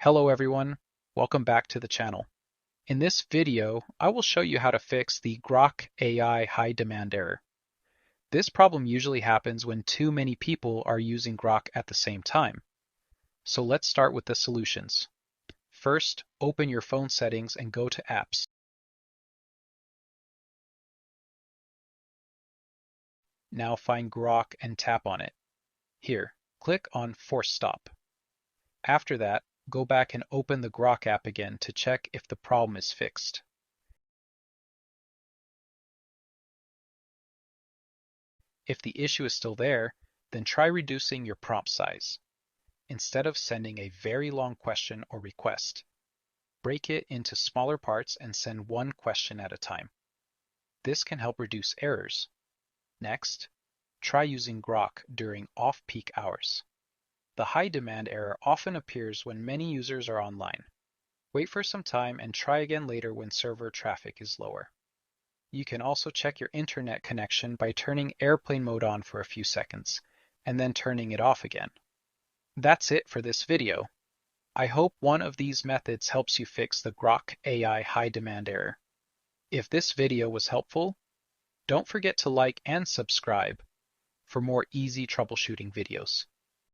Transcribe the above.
Hello everyone, welcome back to the channel. In this video, I will show you how to fix the Grok AI high demand error. This problem usually happens when too many people are using Grok at the same time. So let's start with the solutions. First, open your phone settings and go to Apps. Now find Grok and tap on it. Here, click on Force Stop. After that, go back and open the Grok app again to check if the problem is fixed. If the issue is still there, then try reducing your prompt size. Instead of sending a very long question or request, break it into smaller parts and send one question at a time. This can help reduce errors. Next, try using Grok during off-peak hours. The high demand error often appears when many users are online. Wait for some time and try again later when server traffic is lower. You can also check your internet connection by turning airplane mode on for a few seconds, and then turning it off again. That's it for this video. I hope one of these methods helps you fix the Grok AI high demand error. If this video was helpful, don't forget to like and subscribe for more easy troubleshooting videos.